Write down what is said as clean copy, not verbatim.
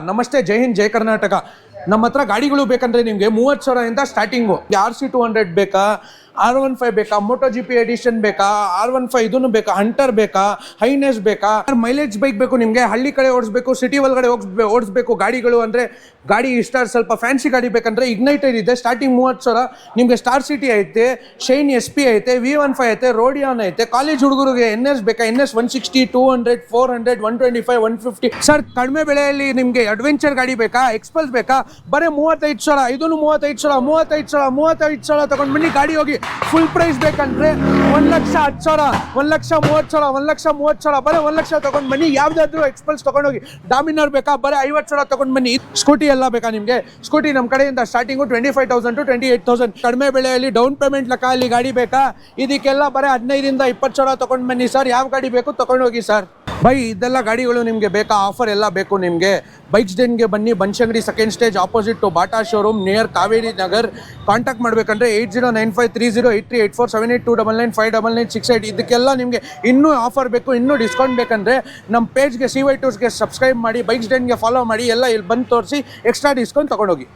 ನಮಸ್ತೆ, ಜೈ ಹಿಂದ್, ಜೈ ಕರ್ನಾಟಕ. ನಮ್ಮ ಹತ್ರ ಗಾಡಿಗಳು ಬೇಕಂದ್ರೆ ನಿಮಗೆ 30,000 ಸ್ಟಾರ್ಟಿಂಗು. RC200 ಬೇಕಾ, R15 ಬೇಕಾ, ಮೋಟೋ GP ಎಡಿಷನ್ ಬೇಕಾ, R15 ಇದನ್ನು ಬೇಕಾ, ಹಂಟರ್ ಬೇಕಾ, ಹೈನೆಸ್ ಬೇಕಾ, ಮೈಲೇಜ್ ಬೈಕ್ ಬೇಕು ನಿಮಗೆ, ಹಳ್ಳಿ ಕಡೆ ಓಡಿಸ್ಬೇಕು, ಸಿಟಿ ಒಳಗಡೆ ಓಡಿಸ್ಬೇಕು ಗಾಡಿಗಳು ಅಂದರೆ ಗಾಡಿ ಇಷ್ಟ, ಸ್ವಲ್ಪ ಫ್ಯಾನ್ಸಿ ಗಾಡಿ ಬೇಕಂದ್ರೆ ಇಗ್ನೈಟರ್ ಇದೆ ಸ್ಟಾರ್ಟಿಂಗ್ 30,000. ನಿಮಗೆ ಸ್ಟಾರ್ ಸಿಟಿ ಐತೆ, ಶೈನ್ SP ಐತೆ, V15 ಐತೆ, ರೋಡಿಯಾನ್ ಐತೆ. ಕಾಲೇಜ್ ಹುಡುಗರಿಗೆ NS ಬೇಕಾ, NS 160, 200, 400, 125, 150. ಸರ್, ಕಡಿಮೆ ಬೆಲೆಯಲ್ಲಿ ನಿಮಗೆ ಅಡ್ವೆಂಚರ್ ಗಾಡಿ ಬೇಕಾ, ಎಕ್ಸ್ಪಲ್ಸ್ ಬೇಕಾ, ಬರೀ 35,000. ಇದನ್ನು 35,000 ತಗೊಂಡು ಬನ್ನಿ. ಗಾಡಿ ಹೋಗಿ ಫುಲ್ ಪ್ರೈಸ್ ಬೇಕಂದ್ರೆ 1,10,000, 1,30,000, 1,30,000, ಬರೀ 1,00,000 ತಗೊಂಡು ಬನ್ನಿ. ಯಾವ್ದಾದ್ರು ಎಕ್ಸ್ಪಲ್ಸ್ ತಗೊಂಡೋಗಿ. ಡಾಮಿನರ್ ಬೇಕಾ, ಬರೀ 50,000 ತಗೊಂಡು ಬನ್ನಿ. ಸ್ಕೂಟಿ ಎಲ್ಲ ಬೇಕಾ ನಿಮಗೆ? ಸ್ಕೂಟಿ ನಮ್ಮ ಕಡೆಯಿಂದ ಸ್ಟಾರ್ಟಿಂಗು 25,000 to 28,000. ಕಡಿಮೆ ಬೆಲೆಯಲ್ಲಿ ಡೌನ್ ಪೇಮೆಂಟ್ ಲೆಕ್ಕಲ್ಲಿ ಗಾಡಿ ಬೇಕಾ? ಇದಕ್ಕೆಲ್ಲ ಬರೀ 15,000 to 20,000 ತಗೊಂಡು ಬನ್ನಿ ಸರ್. ಯಾವ ಗಾಡಿ ಬೇಕು ತಗೊಂಡೋಗಿ ಸರ್. ಬೈ, ಇದೆಲ್ಲ ಗಾಡಿಗಳು ನಿಮಗೆ ಬೇಕಾ? ಆಫರ್ ಎಲ್ಲ ಬೇಕು ನಿಮಗೆ? ಬೈಕ್ಸ್ ಡೆನ್ಗೆ ಬನ್ನಿ, Banashankari second stage opposite to Bata showroom near Kaveri Nagar. Contact ಮಾಡಬೇಕಂದ್ರೆ 8095308384 7829959968. ಇದಕ್ಕೆಲ್ಲ ನಿಮಗೆ ಇನ್ನೂ ಆಫರ್ ಬೇಕು, ಇನ್ನೂ ಡಿಸ್ಕೌಂಟ್ ಬೇಕಂದರೆ ನಮ್ಮ ಪೇಜ್ಗೆ CY Tours ಸಬ್ಸ್ಕ್ರೈಬ್ ಮಾಡಿ, ಬೈಕ್ಸ್ ಡೆನ್ಗೆ ಫಾಲೋ ಮಾಡಿ, ಎಲ್ಲ ಇಲ್ಲಿ ಬಂದು ತೋರಿಸಿ ಎಕ್ಸ್ಟ್ರಾ ಡಿಸ್ಕೌಂಟ್ ತೊಗೊಂಡೋಗಿ.